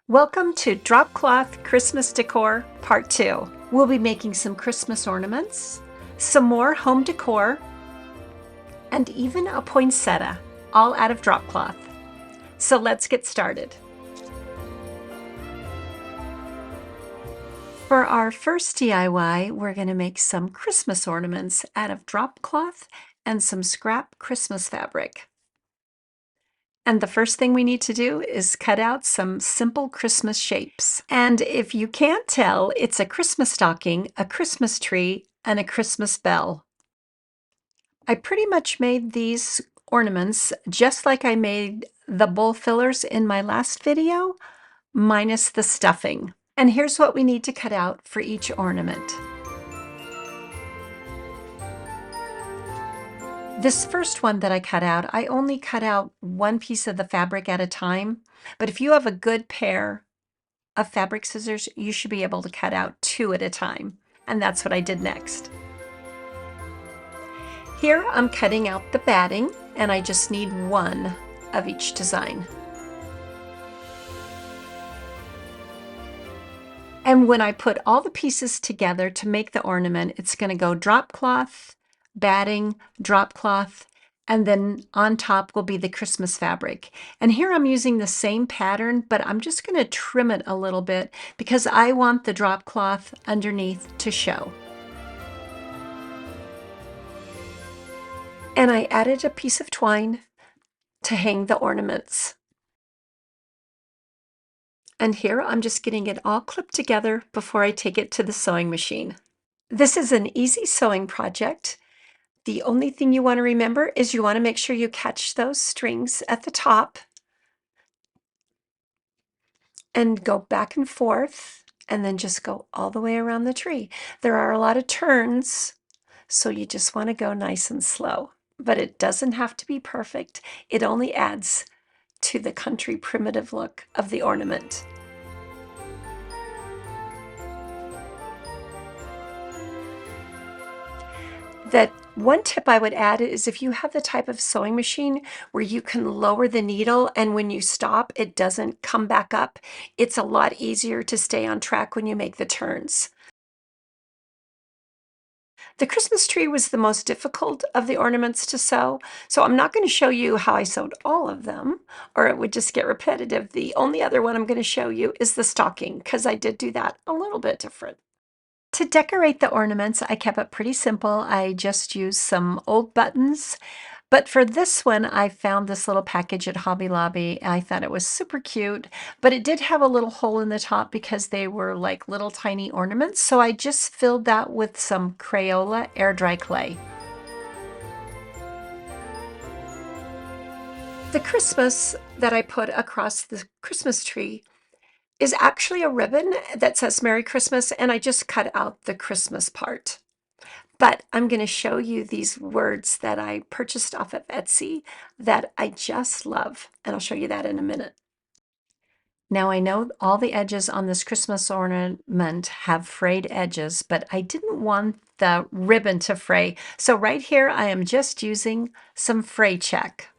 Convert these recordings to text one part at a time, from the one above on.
Welcome to Drop Cloth Christmas Decor Part 2. We'll be making some Christmas ornaments, some more home decor, and even a poinsettia, all out of drop cloth. So let's get started. For our first DIY, we're going to make some Christmas ornaments out of drop cloth and some scrap Christmas fabric. And the first thing we need to do is cut out some simple Christmas shapes. And if you can't tell, it's a Christmas stocking, a Christmas tree, and a Christmas bell. I pretty much made these ornaments just like I made the bowl fillers in my last video, minus the stuffing. And here's what we need to cut out for each ornament. This first one that I cut out, I only cut out one piece of the fabric at a time, but if you have a good pair of fabric scissors, you should be able to cut out two at a time, and that's what I did next. Here I'm cutting out the batting, and I just need one of each design. And when I put all the pieces together to make the ornament, it's going to go drop cloth, batting, drop cloth, and then on top will be the Christmas fabric. And here I'm using the same pattern, but I'm just going to trim it a little bit because I want the drop cloth underneath to show. And I added a piece of twine to hang the ornaments. And here I'm just getting it all clipped together before I take it to the sewing machine. This is an easy sewing project. The only thing you want to remember is you want to make sure you catch those strings at the top and go back and forth and then just go all the way around the tree. There are a lot of turns, so you just want to go nice and slow. But it doesn't have to be perfect. It only adds to the country primitive look of the ornament. That one tip I would add is if you have the type of sewing machine where you can lower the needle and when you stop, it doesn't come back up, it's a lot easier to stay on track when you make the turns. The Christmas tree was the most difficult of the ornaments to sew, so I'm not going to show you how I sewed all of them, or it would just get repetitive. The only other one I'm going to show you is the stocking, because I did do that a little bit different. To decorate the ornaments, I kept it pretty simple. I just used some old buttons. But for this one, I found this little package at Hobby Lobby. I thought it was super cute, but it did have a little hole in the top because they were like little tiny ornaments. So I just filled that with some Crayola air dry clay. The Christmas that I put across the Christmas tree is actually a ribbon that says Merry Christmas, and I just cut out the Christmas part. But I'm going to show you these words that I purchased off of Etsy that I just love, and I'll show you that in a minute. Now I know all the edges on this Christmas ornament have frayed edges, but I didn't want the ribbon to fray. So right here I am just using some fray check.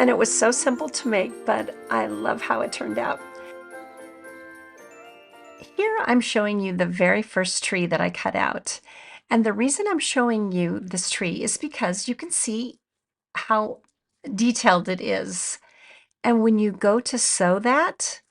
And it was so simple to make, but I love how it turned out. Here I'm showing you the very first tree that I cut out. And the reason I'm showing you this tree is because you can see how detailed it is. And when you go to sew that,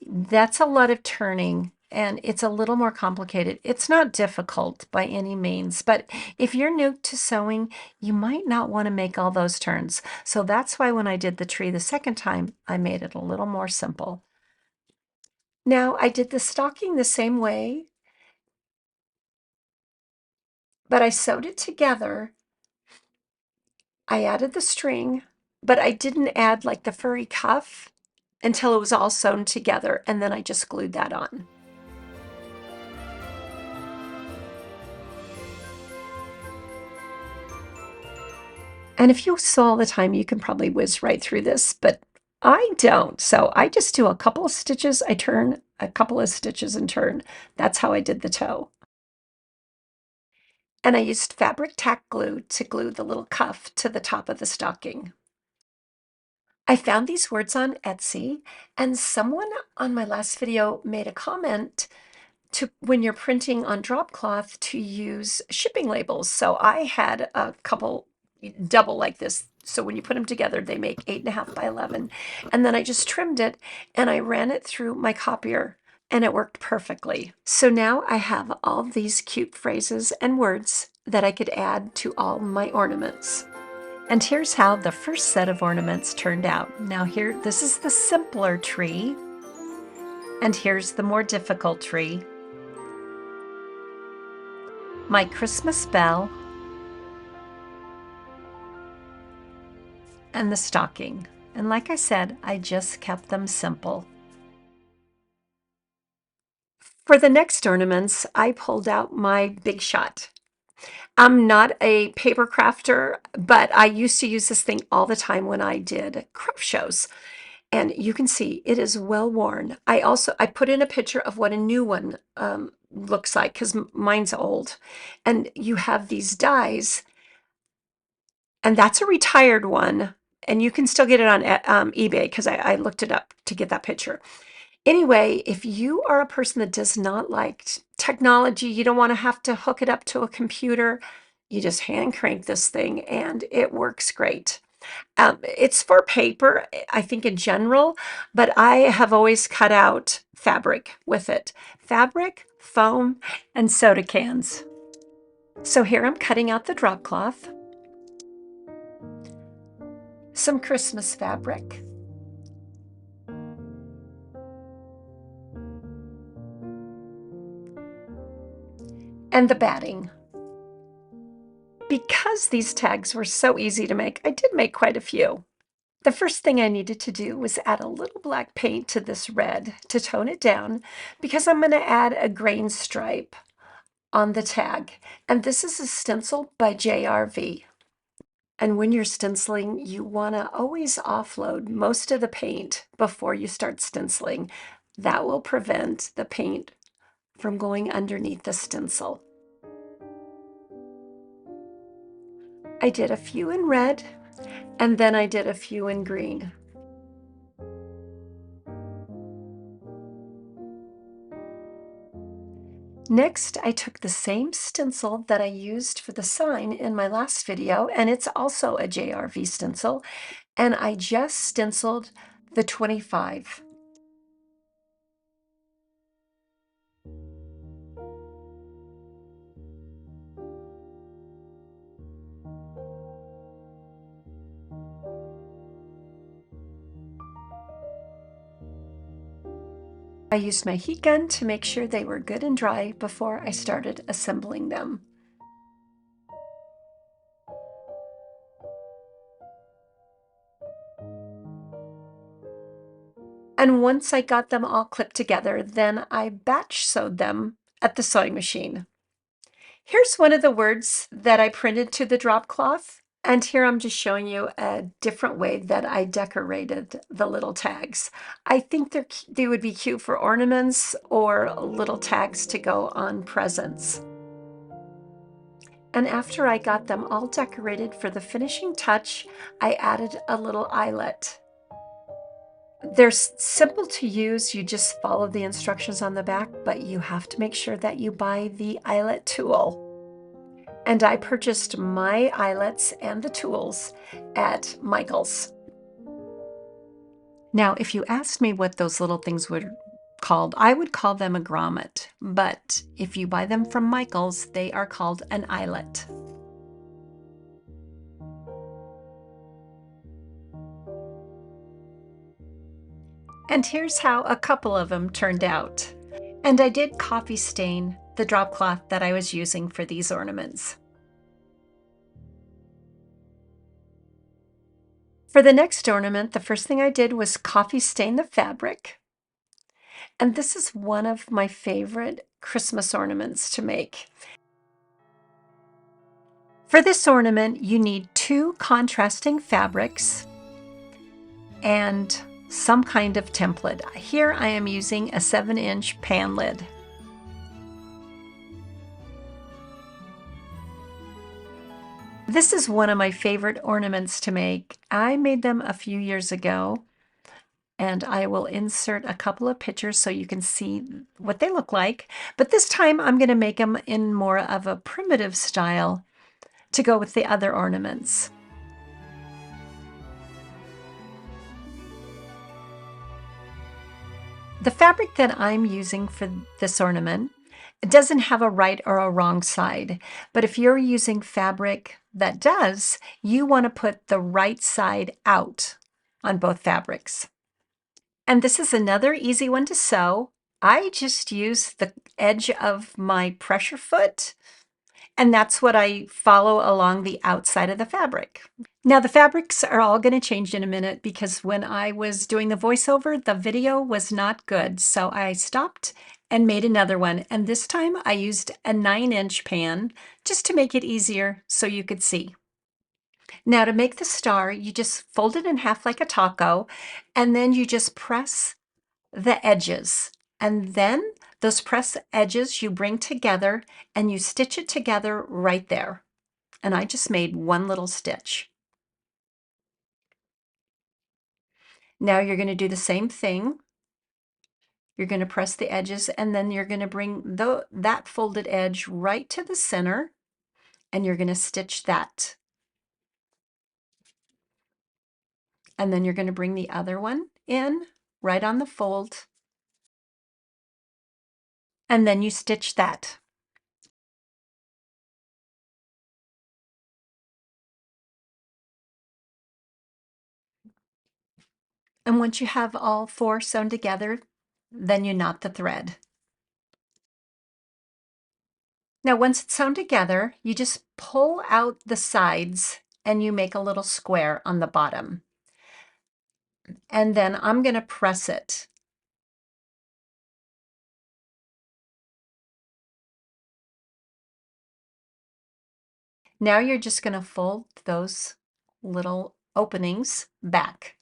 that's a lot of turning and it's a little more complicated. It's not difficult by any means, but if you're new to sewing, you might not want to make all those turns. So that's why when I did the tree the second time, I made it a little more simple. Now I did the stocking the same way, but I sewed it together. I added the string, but I didn't add like the furry cuff until it was all sewn together, and then I just glued that on. And if you sew all the time, you can probably whiz right through this, but I don't. So I just do a couple of stitches, I turn, a couple of stitches and turn. That's how I did the toe. And I used fabric tack glue to glue the little cuff to the top of the stocking. I found these words on Etsy, and someone on my last video made a comment to when you're printing on drop cloth to use shipping labels. So I had a couple double like this. So when you put them together, they make 8.5 by 11. And then I just trimmed it and I ran it through my copier and it worked perfectly. So now I have all these cute phrases and words that I could add to all my ornaments. And here's how the first set of ornaments turned out. Now here, this is the simpler tree, and here's the more difficult tree. My Christmas bell, and the stocking. And like I said, I just kept them simple. For the next ornaments, I pulled out my Big Shot. I'm not a paper crafter, but I used to use this thing all the time when I did craft shows. And you can see it is well worn. I put in a picture of what a new one looks like because mine's old. And you have these dies, and that's a retired one. And you can still get it on eBay because I looked it up to get that picture. Anyway, if you are a person that does not like technology, you don't want to have to hook it up to a computer, you just hand crank this thing and it works great. It's for paper, I think in general, but I have always cut out fabric with it. Fabric, foam, and soda cans. So here I'm cutting out the drop cloth, some Christmas fabric, and the batting. Because these tags were so easy to make, I did make quite a few. The first thing I needed to do was add a little black paint to this red to tone it down because I'm going to add a grain stripe on the tag. And this is a stencil by JRV. And when you're stenciling, you want to always offload most of the paint before you start stenciling. That will prevent the paint from going underneath the stencil. I did a few in red, and then I did a few in green. Next, I took the same stencil that I used for the sign in my last video, and it's also a JRV stencil, and I just stenciled the 25. I used my heat gun to make sure they were good and dry before I started assembling them. And once I got them all clipped together, then I batch sewed them at the sewing machine. Here's one of the words that I printed to the drop cloth. And here I'm just showing you a different way that I decorated the little tags. I think they would be cute for ornaments or little tags to go on presents. And after I got them all decorated for the finishing touch, I added a little eyelet. They're simple to use. You just follow the instructions on the back, but you have to make sure that you buy the eyelet tool. And I purchased my eyelets and the tools at Michael's. Now, if you asked me what those little things were called, I would call them a grommet. But if you buy them from Michael's, they are called an eyelet. And here's how a couple of them turned out. And I did coffee stain the drop cloth that I was using for these ornaments. For the next ornament, the first thing I did was coffee stain the fabric. And this is one of my favorite Christmas ornaments to make. For this ornament, you need 2 contrasting fabrics and some kind of template. Here I am using a 7-inch pan lid. This is one of my favorite ornaments to make. I made them a few years ago, and I will insert a couple of pictures so you can see what they look like. But this time I'm going to make them in more of a primitive style to go with the other ornaments. The fabric that I'm using for this ornament, it doesn't have a right or a wrong side, but if you're using fabric that does, you want to put the right side out on both fabrics. And this is another easy one to sew. I just use the edge of my pressure foot, and that's what I follow along the outside of the fabric. Now the fabrics are all going to change in a minute because when I was doing the voiceover, the video was not good. So I stopped and made another one. And this time I used a 9-inch pan just to make it easier so you could see. Now to make the star, you just fold it in half like a taco, and then you just press the edges. And then those press edges you bring together and you stitch it together right there. And I just made one little stitch. Now you're going to do the same thing. You're going to press the edges and then you're going to bring that folded edge right to the center and you're going to stitch that. And then you're going to bring the other one in right on the fold. And then you stitch that. And once you have all 4 sewn together, then you knot the thread. Now, once it's sewn together, you just pull out the sides and you make a little square on the bottom. And then I'm going to press it. Now you're just going to fold those little openings back.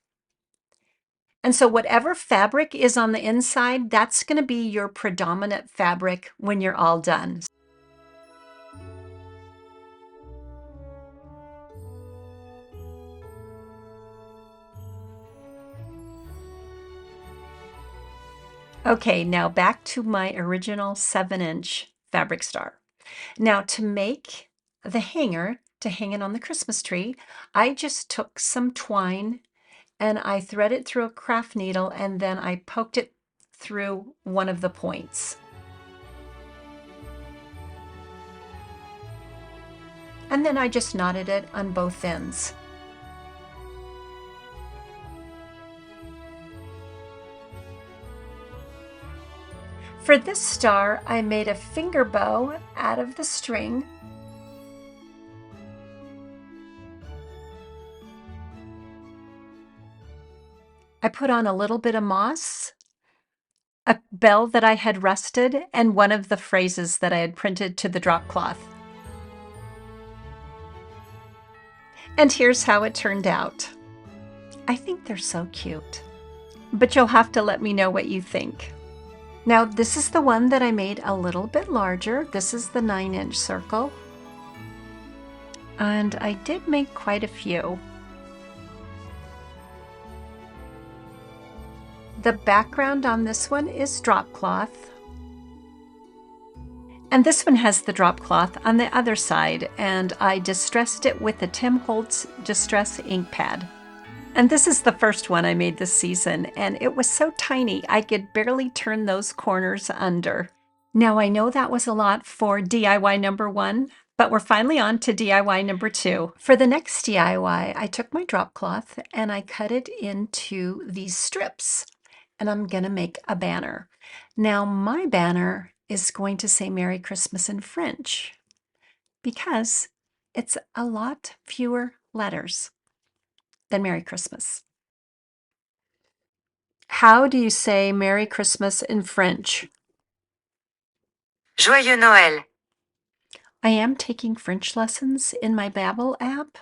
And so whatever fabric is on the inside, that's going to be your predominant fabric when you're all done. Okay, now back to my original 7-inch fabric star. Now to make the hanger to hang it on the Christmas tree, I just took some twine and I thread it through a craft needle and then I poked it through one of the points. And then I just knotted it on both ends. For this star, I made a finger bow out of the string. I put on a little bit of moss, a bell that I had rusted, and one of the phrases that I had printed to the drop cloth. And here's how it turned out. I think they're so cute, but you'll have to let me know what you think. Now this is the one that I made a little bit larger. This is the 9-inch circle. And I did make quite a few. The background on this one is drop cloth. And this one has the drop cloth on the other side, and I distressed it with the Tim Holtz Distress ink pad. And this is the first one I made this season, and it was so tiny I could barely turn those corners under. Now I know that was a lot for DIY number 1, but we're finally on to DIY number 2. For the next DIY, I took my drop cloth and I cut it into these strips, and I'm gonna make a banner. Now my banner is going to say Merry Christmas in French because it's a lot fewer letters than Merry Christmas. How do you say Merry Christmas in French? Joyeux Noël. I am taking French lessons in my Babbel app,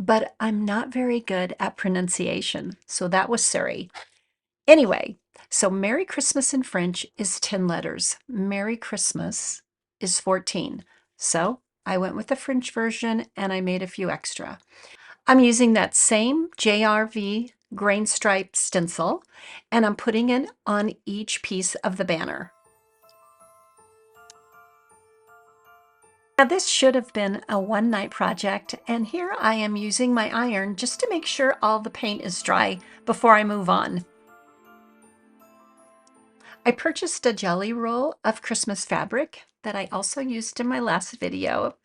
but I'm not very good at pronunciation, so that was Surrey. Anyway, so Merry Christmas in French is 10 letters. Merry Christmas is 14. So I went with the French version and I made a few extra. I'm using that same JRV grain stripe stencil and I'm putting it on each piece of the banner. Now this should have been a one-night project, and here I am using my iron just to make sure all the paint is dry before I move on. I purchased a jelly roll of Christmas fabric that I also used in my last video,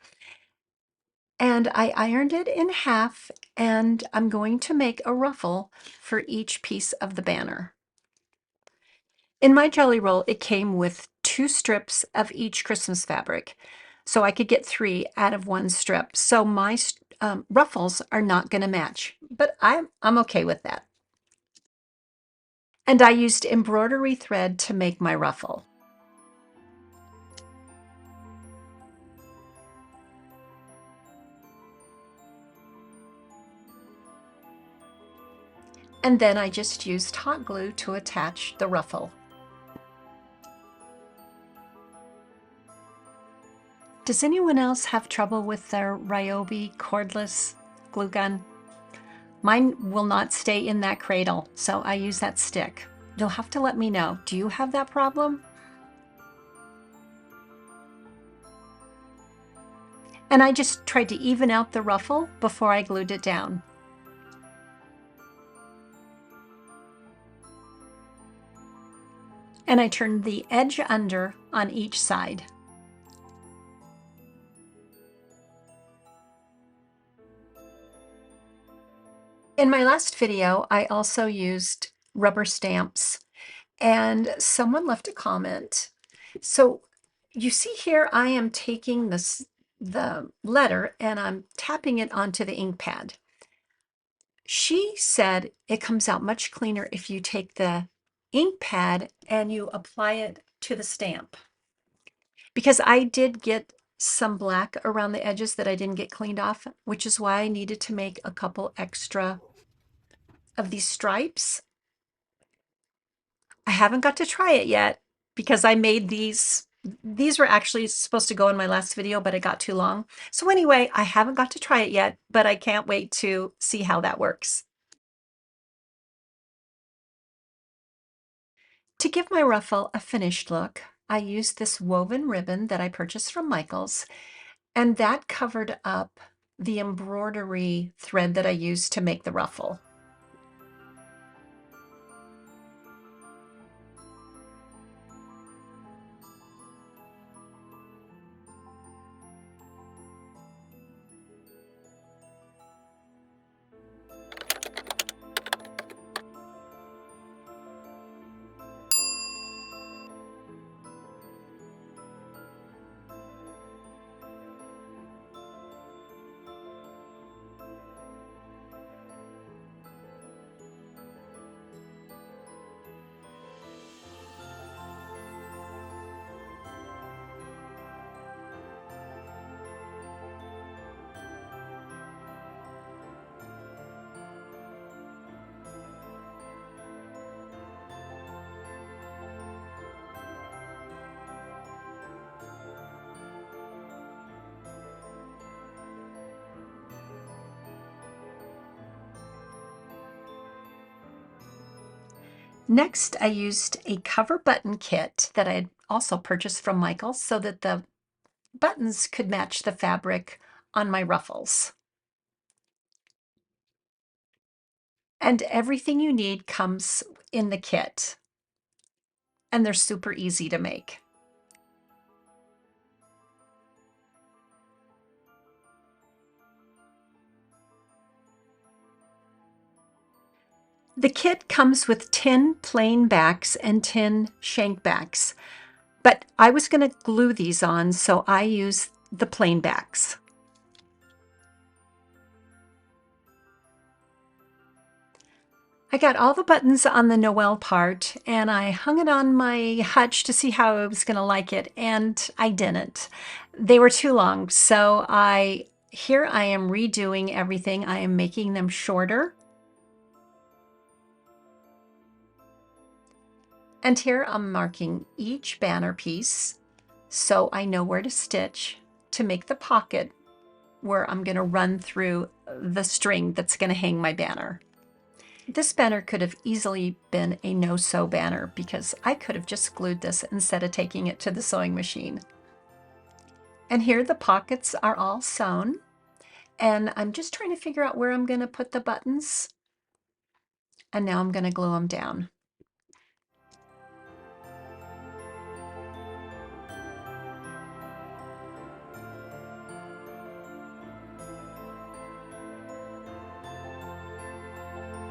and I ironed it in half, and I'm going to make a ruffle for each piece of the banner. In my jelly roll, it came with 2 strips of each Christmas fabric, so I could get 3 out of 1 strip. So my ruffles are not going to match, but I'm okay with that. And I used embroidery thread to make my ruffle. And then I just used hot glue to attach the ruffle. Does anyone else have trouble with their Ryobi cordless glue gun? Mine will not stay in that cradle, so I use that stick. You'll have to let me know. Do you have that problem? And I just tried to even out the ruffle before I glued it down. And I turned the edge under on each side. In my last video, I also used rubber stamps, and someone left a comment. So you see here, I am taking the letter and I'm tapping it onto the ink pad. She said it comes out much cleaner if you take the ink pad and you apply it to the stamp. Because I did get some black around the edges that I didn't get cleaned off, which is why I needed to make a couple extra of these stripes. I haven't got to try it yet because I made these. These were actually supposed to go in my last video, but it got too long. So anyway, I haven't got to try it yet, but I can't wait to see how that works. To give my ruffle a finished look, I used this woven ribbon that I purchased from Michael's, and that covered up the embroidery thread that I used to make the ruffle. Next, I used a cover button kit that I had also purchased from Michael's so that the buttons could match the fabric on my ruffles. And everything you need comes in the kit. And they're super easy to make. The kit comes with 10 plain backs and 10 shank backs, but I was going to glue these on, so I use the plain backs. I got all the buttons on the Noel part, and I hung it on my hutch to see how I was going to like it, and I didn't. They were too long, so I Here I am redoing everything. I am making them shorter. And here I'm marking each banner piece so I know where to stitch to make the pocket where I'm going to run through the string that's going to hang my banner. This banner could have easily been a no-sew banner because I could have just glued this instead of taking it to the sewing machine. And here the pockets are all sewn, and I'm just trying to figure out where I'm going to put the buttons, and now I'm going to glue them down.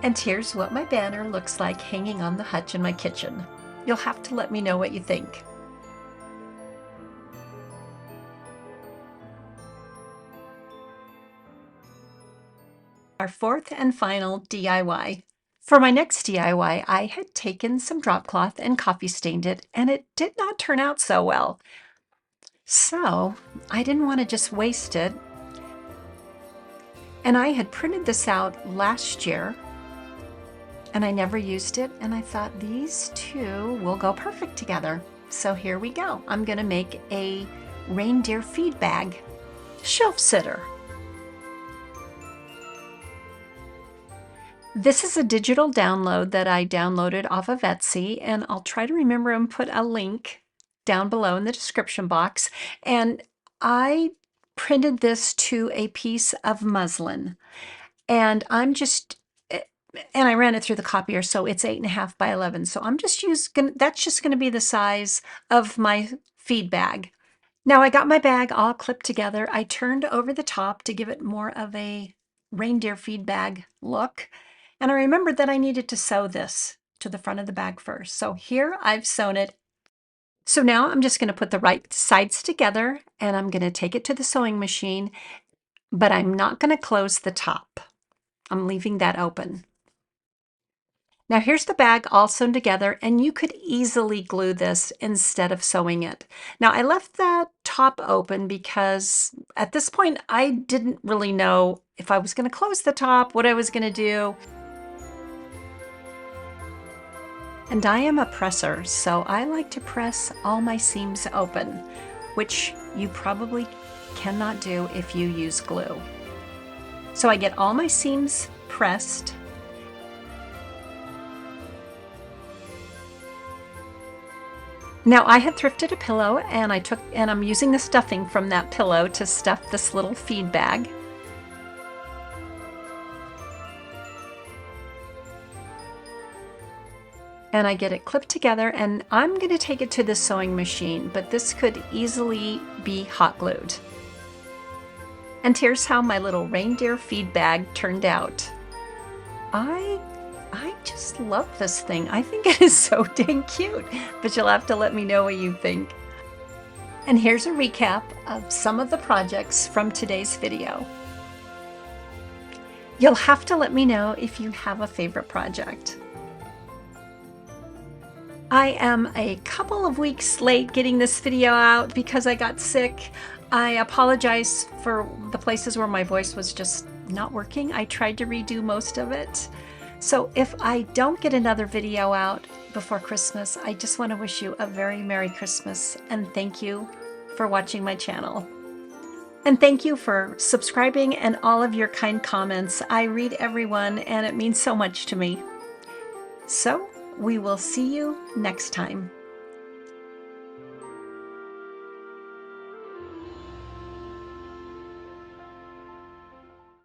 And here's what my banner looks like hanging on the hutch in my kitchen. You'll have to let me know what you think. Our fourth and final DIY. For my next DIY, I had taken some drop cloth and coffee stained it, and it did not turn out so well. So I didn't want to just waste it. And I had printed this out last year, and I never used it, and I thought these two will go perfect together. So here we go. I'm going to make a reindeer feed bag shelf sitter. This is a digital download that I downloaded off of Etsy, and I'll try to remember and put a link down below in the description box. And I printed this to a piece of muslin, and I ran it through the copier, so it's 8.5 by 11. So that's just going to be the size of my feed bag. Now I got my bag all clipped together. I turned over the top to give it more of a reindeer feed bag look. And I remembered that I needed to sew this to the front of the bag first. So here I've sewn it. So now I'm just going to put the right sides together, and I'm going to take it to the sewing machine, but I'm not going to close the top. I'm leaving that open. Now here's the bag all sewn together, and you could easily glue this instead of sewing it. Now I left the top open because at this point I didn't really know if I was going to close the top, what I was going to do. And I am a presser, so I like to press all my seams open, which you probably cannot do if you use glue. So I get all my seams pressed. Now I had thrifted a pillow, and I'm using the stuffing from that pillow to stuff this little feed bag. And I get it clipped together, and I'm going to take it to the sewing machine, but this could easily be hot glued. And here's how my little reindeer feed bag turned out. I just love this thing. I think it is so dang cute, but you'll have to let me know what you think. And here's a recap of some of the projects from today's video. You'll have to let me know if you have a favorite project. I am a couple of weeks late getting this video out because I got sick. I apologize for the places where my voice was just not working. I tried to redo most of it. So if I don't get another video out before Christmas, I just want to wish you a very Merry Christmas, and thank you for watching my channel. And thank you for subscribing and all of your kind comments. I read everyone, and it means so much to me. So we will see you next time.